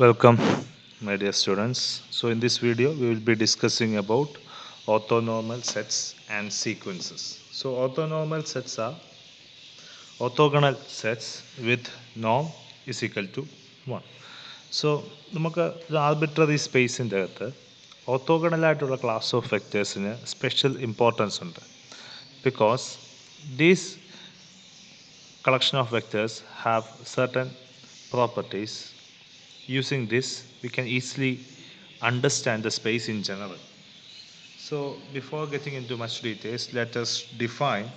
Welcome, my dear students. So, in this video, we will be discussing about orthonormal sets and sequences. So, orthonormal sets are orthogonal sets with norm is equal to 1. So, നമുക്ക് ഒരു arbitrary സ്പേസിൻ്റെ അകത്ത് ഓർത്തോഗണലായിട്ടുള്ള class of വെക്റ്റേഴ്സിന് special importance ഉണ്ട്. Because these collection of vectors have certain properties. Using this, we can easily understand the space in general. So, before getting into much details, let us define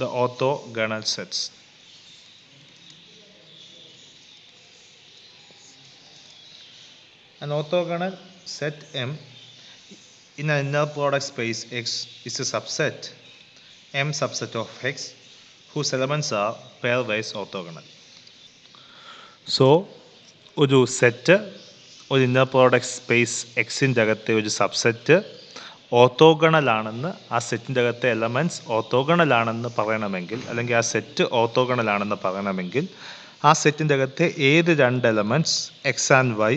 the orthogonal sets. An orthogonal set M in an inner product space X is a subset M subset of X whose elements are pairwise orthogonal. So ഒരു set ഒരു inner product space എക്സിൻ്റെ അകത്തെ ഒരു subset ഓർത്തോഗണലാണെന്ന് ആ സെറ്റിൻ്റെ അകത്തെ elements ഓർത്തോഗണലാണെന്ന് പറയണമെങ്കിൽ അല്ലെങ്കിൽ ആ സെറ്റ് ഓർത്തോഗണലാണെന്ന് പറയണമെങ്കിൽ ആ സെറ്റിൻ്റെ അകത്തെ ഏത് രണ്ട് എലമെൻറ്റ്സ് എക്സ് ആൻഡ് വൈ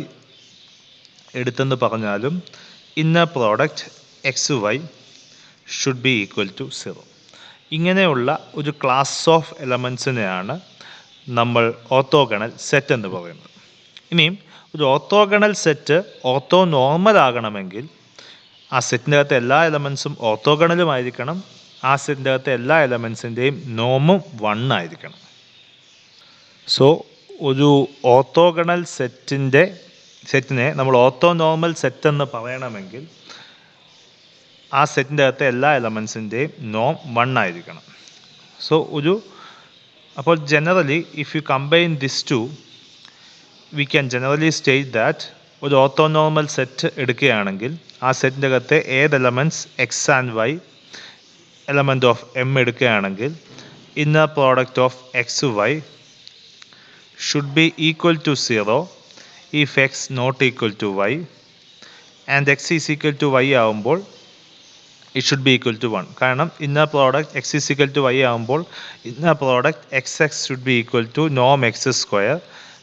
എടുത്തെന്ന് പറഞ്ഞാലും inner product X Y should be equal to 0. ഇങ്ങനെയുള്ള ഒരു ക്ലാസ് ഓഫ് എലമെൻറ്റ്സിനെയാണ് നമ്മൾ ഓർത്തോഗണൽ സെറ്റ് എന്ന് പറയുന്നത്. ഇനിയും ഒരു ഓർത്തോഗണൽ സെറ്റ് ഓർത്തോ നോർമൽ ആകണമെങ്കിൽ ആ സെറ്റിൻ്റെ അകത്തെ എല്ലാ എലമെൻസും ഓർത്തോഗണലുമായിരിക്കണം. ആ സെറ്റിൻ്റെ അകത്തെ എല്ലാ എലമെൻസിൻ്റെയും നോമും 1 ആയിരിക്കണം. സോ ഒരു ഓർത്തോഗണൽ സെറ്റിനെ നമ്മൾ ഓർത്തോ നോർമൽ സെറ്റ് എന്ന് പറയണമെങ്കിൽ ആ സെറ്റിൻ്റെ അകത്തെ എല്ലാ എലമെൻസിൻ്റെയും നോം 1 ആയിരിക്കണം. സോ അപ്പോൾ generally if you combine this two we can generally state that ഒരു ഓർത്തോനോർമൽ സെറ്റ് എടുക്കുകയാണെങ്കിൽ ആ സെറ്റിൻ്റെ അകത്തെ ഏത് elements X and Y element of M എടുക്കുകയാണെങ്കിൽ inner product of X Y should be equal to 0 if X not equal to Y and X is equal to Y ആകുമ്പോൾ it should be equal to 1. കാരണം inner product x is equal to y ആകുമ്പോൾ inner product xx should be equal to norm x square.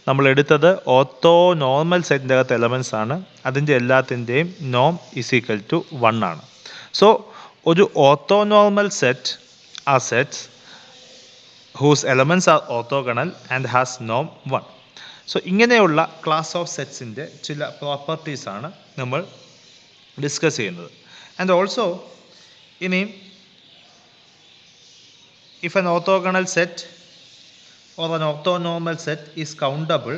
നമ്മൾ എടുത്തത് ortho normal സെറ്റിൻ്റെ അകത്ത് elements ആണ്. അതിൻ്റെ എല്ലാത്തിൻ്റെയും നോം ഇസ് ഈക്വൽ ടു 1 ആണ്. സോ ഒരു orthonormal set a sets whose elements are orthogonal and has നോം 1. സോ ഇങ്ങനെയുള്ള ക്ലാസ് ഓഫ് സെറ്റ്സിൻ്റെ ചില പ്രോപ്പർട്ടീസാണ് നമ്മൾ ഡിസ്കസ് ചെയ്യുന്നത്. ആൻഡ് ഓൾസോ ഇനിയും if an orthogonal set or an orthonormal set is countable,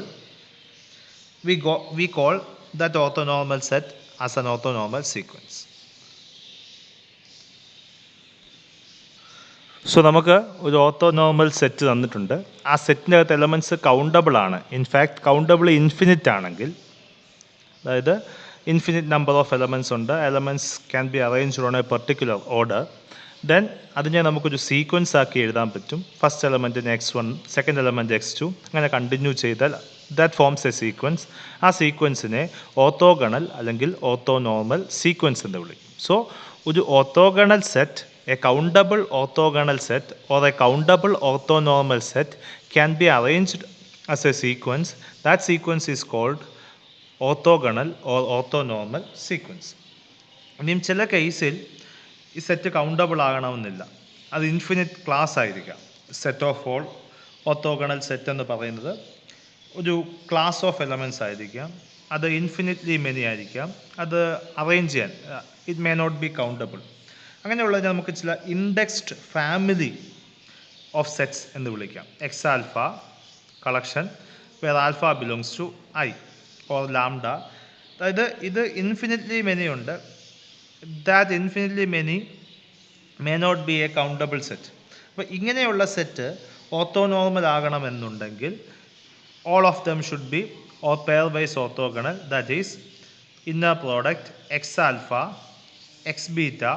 we call that orthonormal set as an orthonormal sequence. So നമുക്ക് ഒരു ഓർത്തോനോർമൽ സെറ്റ് തന്നിട്ടുണ്ട്. ആ സെറ്റിൻ്റെ അകത്ത് എലമെൻറ്റ്സ് കൗണ്ടബിൾ ആണ്. ഇൻഫാക്ട് കൗണ്ടബിൾ ഇൻഫിനിറ്റ് ആണെങ്കിൽ, അതായത് ഇൻഫിനിറ്റ് നമ്പർ ഓഫ് എലമെൻറ്റ്സ് ഉണ്ട്, elements can be arranged on A particular order, then അതിനെ നമുക്കൊരു സീക്വൻസ് ആക്കി എഴുതാൻ പറ്റും. First എലമെൻറ്റിന് x1, second element x2, അങ്ങനെ കണ്ടിന്യൂ ചെയ്താൽ ദാറ്റ് ഫോംസ് എ സീക്വൻസ്. ആ സീക്വൻസിനെ ഓർത്തോഗണൽ അല്ലെങ്കിൽ ഓർത്തോനോർമൽ സീക്വൻസ് എന്ന് വിളിക്കും. സോ ഒരു orthogonal set, a countable orthogonal set or a countable orthonormal set can be arranged as a sequence. That sequence is called orthogonal or orthonormal sequence. ഇനിയും ചില കേസിൽ ഈ സെറ്റ് കൗണ്ടബിൾ ആകണമെന്നില്ല, അത് ഇൻഫിനിറ്റ് ക്ലാസ് ആയിരിക്കാം. Set of all orthogonal set എന്ന് പറയുന്നത് ഒരു ക്ലാസ് ഓഫ് എലമെൻറ്റ്സ് ആയിരിക്കാം, അത് ഇൻഫിനിറ്റ്ലി മെനി ആയിരിക്കാം, അത് അറേഞ്ച് ചെയ്യാൻ it may not be countable. അങ്ങനെയുള്ളതിനെ നമുക്ക് ചില ഇൻഡെക്സ്ഡ് ഫാമിലി ഓഫ് സെറ്റ്സ് എന്ന് വിളിക്കാം. X alpha collection where alpha belongs to I or lambda. അതായത് ഇത് ഇൻഫിനിറ്റ്ലി മെനി ഉണ്ട്. That infinitely many may not be a countable set. അപ്പോൾ ഇങ്ങനെയുള്ള സെറ്റ് ഓർത്തോനോർമൽ ആകണമെന്നുണ്ടെങ്കിൽ all of them should be or pairwise orthogonal, that is inner product x alpha x beta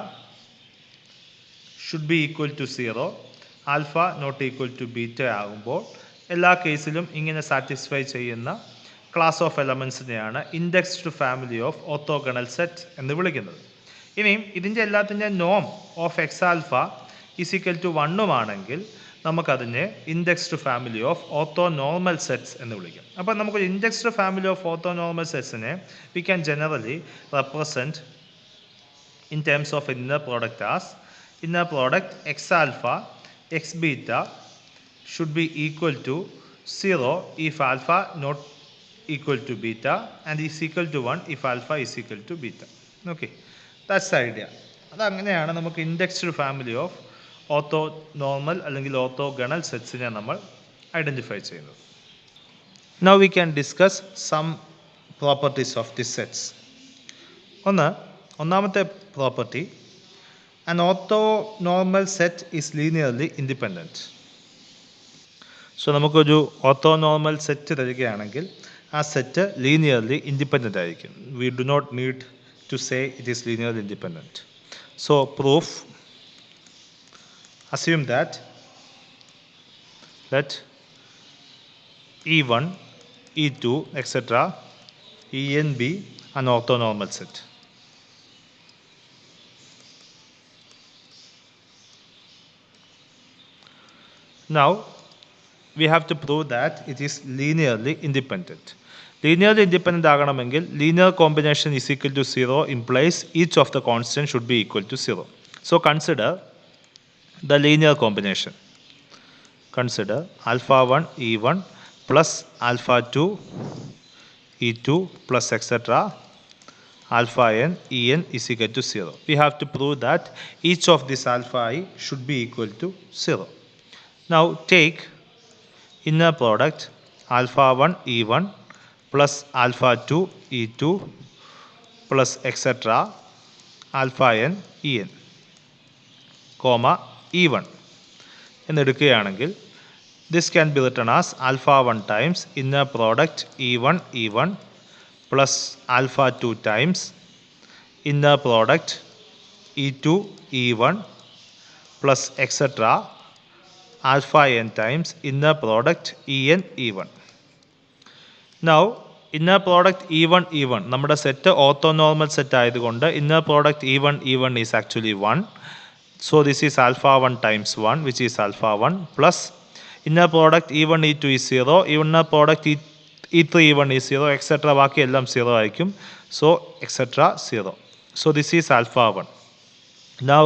should be equal to 0, alpha not equal to beta ആകുമ്പോൾ എല്ലാ കേസിലും ഇങ്ങനെ satisfy ചെയ്യുന്ന class of എലമെൻസിനെയാണ് indexed family of orthogonal set എന്ന് വിളിക്കുന്നത്. ഇനിയും ഇതിൻ്റെ എല്ലാത്തിൻ്റെ നോം of X alpha is equal to 1 ആണെങ്കിൽ നമുക്കതിനെ indexed family of orthonormal sets എന്ന് വിളിക്കും. അപ്പോൾ നമുക്കൊരു ഇൻഡെക്സ്ഡ് ഫാമിലി ഓഫ് ഓർത്തോനോർമൽ സെറ്റ്സിനെ we can generally represent in terms of inner product as inner product x alpha x beta should be equal to 0 if alpha not equal to beta and is equal to 1 if alpha is equal to beta. Okay, that's the idea. അതങ്ങനെയാണ് നമുക്ക് indexed family of orthonormal അല്ലെങ്കിൽ orthogonal സെറ്റ്സിനെ നമ്മൾ identify ചെയ്യുന്നത്. Now we can discuss some properties of the sets. ഒന്നാമത്തെ property, an orthonormal set is linearly independent. So നമുക്കൊരു orthonormal set തരികയാണെങ്കിൽ ആ സെറ്റ് ലീനിയർലി ഇൻഡിപെൻഡൻ്റ് ആയിരിക്കും. We do not need to say it is linearly independent. So proof, assume that let E1, E2, etc. En be an orthonormal set. Now we have to prove that it is linearly independent. Linearly independent ആകണമെങ്കിൽ linear combination is equal to 0 implies each of the constants should be equal to 0. So consider the linear combination. Consider alpha 1 E1 plus alpha 2 E2 plus etc. alpha n En is equal to 0. We have to prove that each of this alpha I should be equal to 0. Now take inner product alpha 1 E1 plus alpha 2 E2 plus etc. alpha n En, comma E1 എന്നെടുക്കുകയാണെങ്കിൽ this can be written as alpha 1 times inner product E1 E1 plus alpha 2 times inner product E2 E1 plus etc. alpha n times inner product En E1. Now inner product E1 E1 നമ്മുടെ set orthonormal set ആയതുകൊണ്ട് inner product E1 E1 is actually 1. So this is alpha 1 times 1 which is alpha 1 plus inner product E1 E2 is 0, inner product E3 E1 is 0, etc. ബാക്കി എല്ലാം 0 ആയിരിക്കും. So etc. 0. So this is alpha 1. Now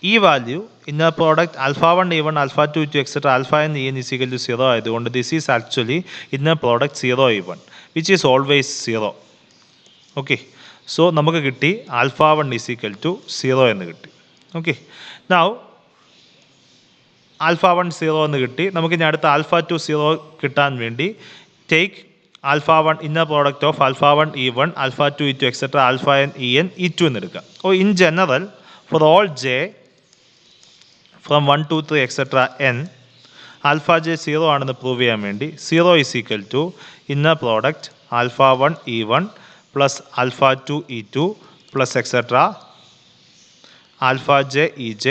ഈ value inner product alpha 1 E1 alpha 2 E2 etc. alpha n En is equal to 0 ആയതുകൊണ്ട് this is actually inner product 0 E1 which is always 0. Okay, so നമുക്ക് കിട്ടി alpha 1 is equal to 0 എന്ന് കിട്ടി. Okay, now alpha 1 0 എന്ന് കിട്ടി. നമുക്ക് ഇനി അടുത്ത alpha 2 0 കിട്ടാൻ വേണ്ടി take alpha 1 inner product of alpha 1 E1 alpha 2 E2 etc. alpha n En E2 എന്ന് എടുക്കാം. in general for all j from 1 2 3 etc. n alpha j 0 ആണെന്ന് പ്രൂവ് ചെയ്യാൻ വേണ്ടി 0 is equal to inner product alpha 1 E1 plus alpha 2 E2 plus etc. alpha j EJ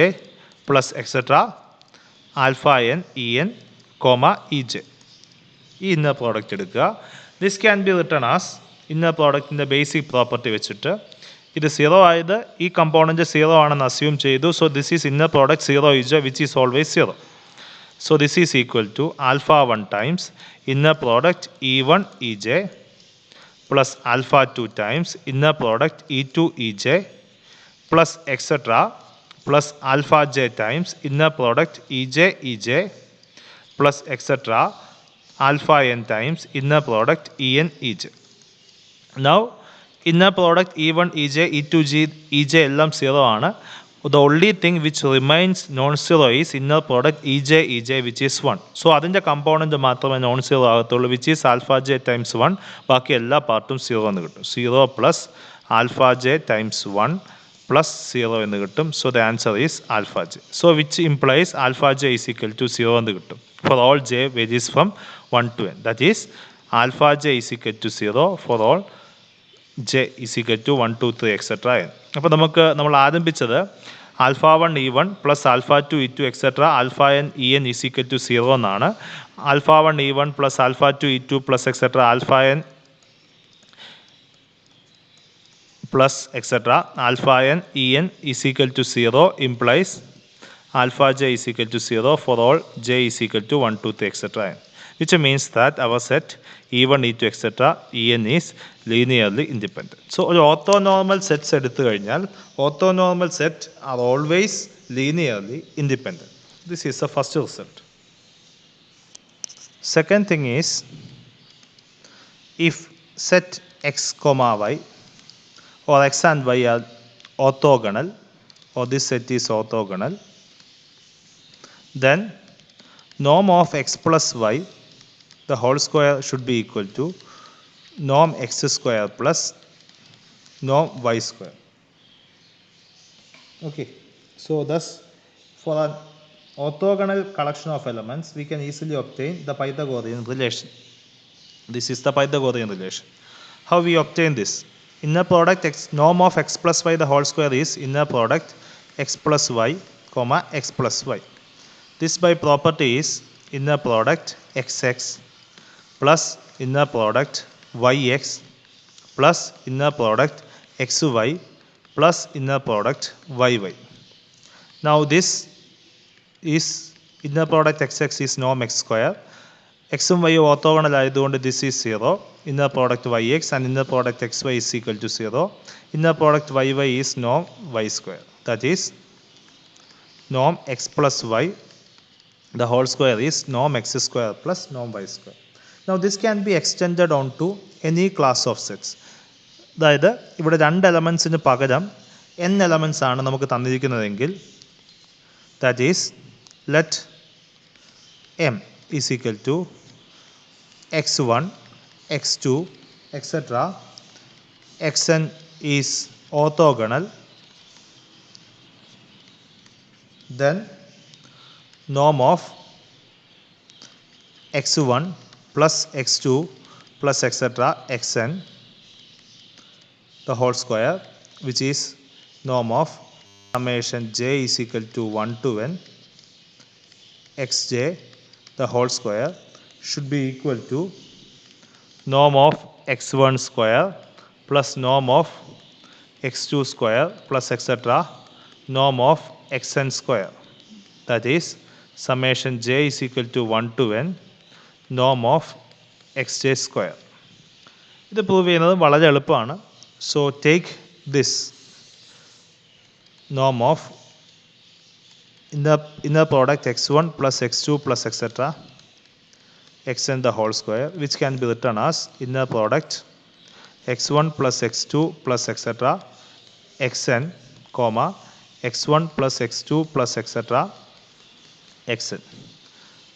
plus etc. alpha n En, comma EJ. ഈ inner product എടുക്കുക. This can be written as inner പ്രോഡക്റ്റിൻ്റെ basic property വെച്ചിട്ട് ഇത് 0 ആയത് ഈ component 0 ആണെന്ന് assume ചെയ്തു. So this is inner product 0 EJ which is always 0. So this is equal to alpha 1 times inner product E1 EJ plus alpha 2 times inner product E2 EJ plus etcetera plus alpha j times inner product EJ EJ plus etcetera alpha n times inner product En EJ. Now inner product E1 EJ E2 EJ എല്ലാം 0 ആണ്. The only thing which remains non-zero is inner product EJ EJ which is 1. So അതിൻ്റെ component മാത്രമേ non zero ആകത്തുള്ളൂ which is alpha j times 1. ബാക്കി എല്ലാ പാർട്ടും 0 എന്ന് കിട്ടും. 0 plus alpha j times 1 plus 0 എന്ന് കിട്ടും. So the answer is alpha j. So which implies alpha j is equal to 0 എന്ന് കിട്ടും for all j varies from 1 to n. That is alpha j is equal to 0 for all j is equal to 1 2 3 etc. n. അപ്പോൾ നമ്മൾ ആരംഭിച്ചത് alpha 1 E1 plus alpha 2 E2 etcetera alpha n En is equal to 0 എന്നാണ്. Alpha 1 E1 plus alpha 2 E2 plus etcetera alpha n plus etcetera alpha n En is equal to 0 implies alpha j is equal to 0 for all j is equal to 1, 2, 3, etc. n, which means that our set E1, E2, etc. En is linearly independent. So, ഒരു orthonormal sets എടുത്തു കഴിഞ്ഞാൽ orthonormal set are always linearly independent. This is the first result. Second thing is, if set x comma y or x and y are orthogonal, or this set is orthogonal, then norm of x plus y the whole square should be equal to norm x square plus norm y square. Okay, so thus for an orthogonal collection of elements we can easily obtain the Pythagorean relation. This is the Pythagorean relation. How we obtain this? Inner product x, norm of x plus y the whole square is inner product x plus y comma x plus y. This by property is inner product xx plus inner product yx plus inner product xy plus inner product yy. Now this is inner product xx is norm x square. X ഉം y orthogonal ആയതുകൊണ്ട് this is 0. Inner product yx and inner product xy is equal to 0. Inner product yy is norm y square. That is norm x plus y the whole square is norm x square plus norm y square. Now this can be extended on to any class of sets. അതായത് ഇവിടെ രണ്ട് എലമെൻസിന് പകരം n elements ആണ് നമുക്ക് തന്നിരിക്കുന്നതെങ്കിൽ that is let m is equal to x1, x2, etc. xn is orthogonal, then norm of x1 plus x2 plus etc. xn the whole square, which is norm of summation j is equal to 1 to n xj the whole square should be equal to norm of x1 square plus norm of x2 square plus etc. norm of xn square. That is summation j is equal to 1 to n norm of xj square. ഇത് prove ചെയ്യുന്നത് വളരെ എളുപ്പമാണ്. So take this norm of inner product x1 plus x2 plus etc. xn the whole square, which can be written as inner product x1 plus x2 plus etc. xn comma x1 plus x2 plus etc. xn.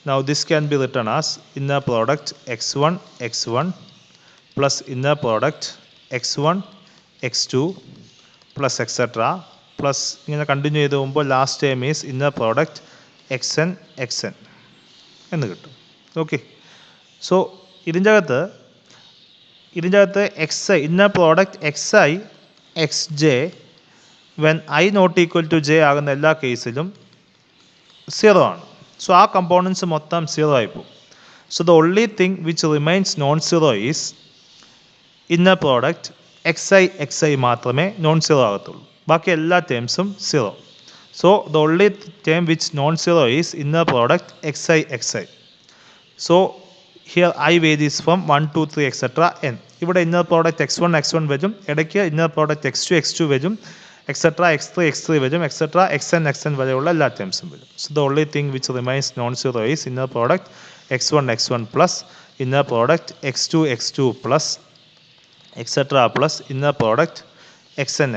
Now this can be written as inner product x1 x1 plus inner product x1 x2 plus etc. plus ഇങ്ങനെ continue ചെയ്ത് പോകുമ്പോൾ last time is inner product xn xn എന്ന് കിട്ടും. Okay, so ഇതിൻ്റെ അകത്ത് xi inner product xi xj when I not equal to J ആകുന്ന എല്ലാ കേസിലും 0 ആണ്. സോ ആ കമ്പോണൻസ് മൊത്തം 0 ആയിപ്പോവും. So the only thing which remains non zero is inner product xi മാത്രമേ നോൺ സീറോ ആകത്തുള്ളൂ. ബാക്കി എല്ലാ ടേംസും 0. So the only term which non zero is inner product xi. So here I varies from 1, 2, 3 etcetera n. ഇവിടെ inner product x1 വരും, ഇടയ്ക്ക് inner product x2 വരും, etcetera x3 വരും, എക്സെട്ര xn വരെയുള്ള എല്ലാ ടേംസും വരും. So the only thing which remains non zero is inner product x1 plus inner product x2 plus etcetera plus inner product xn.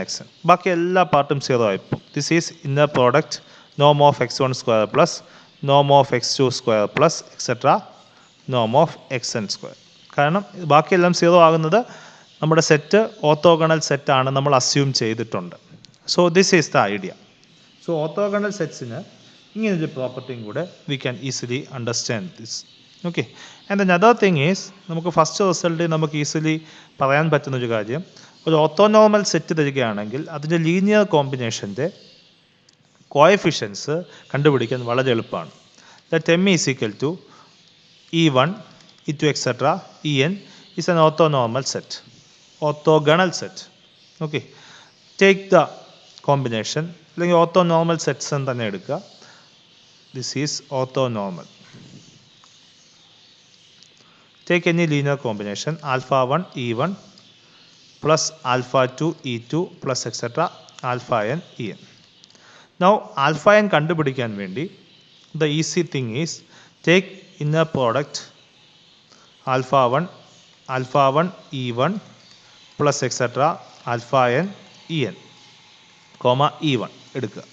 ബാക്കി എല്ലാ പാർട്ടും 0 ആയിപ്പോൾ. ദിസ് ഈസ് ഇന്നർ പ്രോഡക്റ്റ് നോം ഓഫ് x1 സ്ക്വയർ പ്ലസ് നോം of x2 square plus etcetera നോം of xn square. കാരണം ബാക്കിയെല്ലാം 0 ആകുന്നത് നമ്മുടെ സെറ്റ് ഓർത്തോഗണൽ സെറ്റാണ് നമ്മൾ അസ്യൂം ചെയ്തിട്ടുണ്ട്. So this is the idea. So orthogonal സെറ്റ്സിന് ഇങ്ങനൊരു പ്രോപ്പർട്ടിയും കൂടെ we can easily understand this. Okay, and another thing is നമുക്ക് ഫസ്റ്റ് റിസൾട്ട് നമുക്ക് ഈസിലി പറയാൻ പറ്റുന്നൊരു കാര്യം, ഒരു ഓർത്തോനോർമൽ സെറ്റ് തരികയാണെങ്കിൽ അതിൻ്റെ ലീനിയർ കോമ്പിനേഷൻ്റെ കോഎഫിഷ്യൻസ് കണ്ടുപിടിക്കാൻ വളരെ എളുപ്പമാണ്. That m is equal to E1, E2, etc. En is an orthonormal set, orthogonal set. Okay, take the combination അല്ലെങ്കിൽ ഓർത്തോനോർമൽ സെറ്റ്സ് എന്ന് തന്നെ എടുക്കുക. This is orthonormal. Take any linear combination alpha 1 E1 plus alpha 2 E2 plus etc. alpha n En. Now alpha n കണ്ടുപിടിക്കാൻ വേണ്ടി the easy thing is take inner product alpha 1 E1 plus etc. alpha n En comma E1 എടുക്കുക.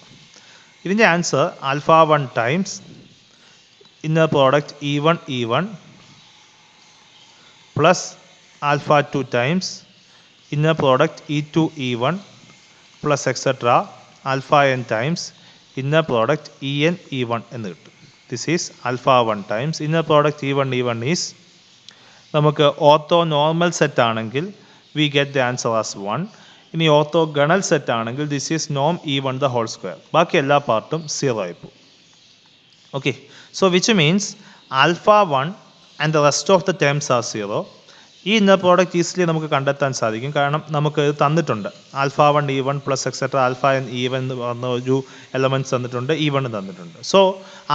ഇതിൻ്റെ answer alpha 1 times inner product E1 plus alpha 2 times inner product E2 E1 plus etc. alpha n times inner product En E1 എന്ന് കിട്ടും. This is alpha 1 times inner product E1 is നമുക്ക് orthonormal set ആണെങ്കിൽ we get the answer as 1. ഇനി orthogonal set ആണെങ്കിൽ this is norm E1 the whole square. ബാക്കി എല്ലാ പാർട്ടും 0 ആയിപ്പോകും. Okay, so which means alpha 1 and the rest of the terms are 0. ഈ inner product easily നമുക്ക് കണ്ടെത്താൻ സാധിക്കും. കാരണം നമുക്ക് ഇത് തന്നിട്ടുണ്ട് alpha 1 E1 plus etcetera alpha N E1 എന്ന് പറഞ്ഞ ഒരു എലമെൻറ്റ്സ് തന്നിട്ടുണ്ട്, E1 തന്നിട്ടുണ്ട്. സോ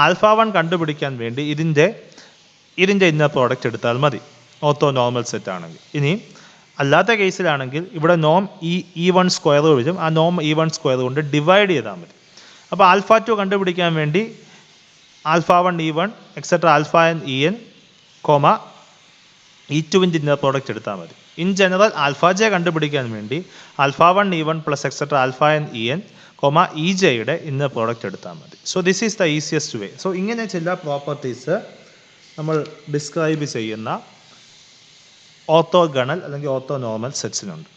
ആൽഫ 1 കണ്ടുപിടിക്കാൻ വേണ്ടി ഇതിൻ്റെ ഇന്നർ പ്രോഡക്റ്റ് എടുത്താൽ മതി ഓർത്തോനോർമൽ സെറ്റ് ആണെങ്കിൽ. ഇനി അല്ലാത്ത കേസിലാണെങ്കിൽ ഇവിടെ നോം E1 സ്ക്വയർ വരും, ആ നോം E1 സ്ക്വയർ കൊണ്ട് ഡിവൈഡ് ചെയ്താൽ മതി. അപ്പോൾ ആൽഫ 2 കണ്ടുപിടിക്കാൻ വേണ്ടി alpha 1 E1 etcetera alpha n En comma E2വിൻ്റെ ഇന്നർ പ്രോഡക്റ്റ് എടുത്താൽ മതി. ഇൻ ജനറൽ ആൽഫ ജെ കണ്ടുപിടിക്കാൻ വേണ്ടി alpha 1 E1 plus etcetera alpha n En comma EJയുടെ ഇന്നർ പ്രോഡക്റ്റ് എടുത്താൽ മതി. So this is the easiest way. സോ ഇങ്ങനെ ചില പ്രോപ്പർട്ടീസ് നമ്മൾ ഡിസ്ക്രൈബ് ചെയ്യുന്ന ഓർത്തോഗണൽ അല്ലെങ്കിൽ ഓർത്തോനോർമൽ സെറ്റ്സിനുണ്ട്.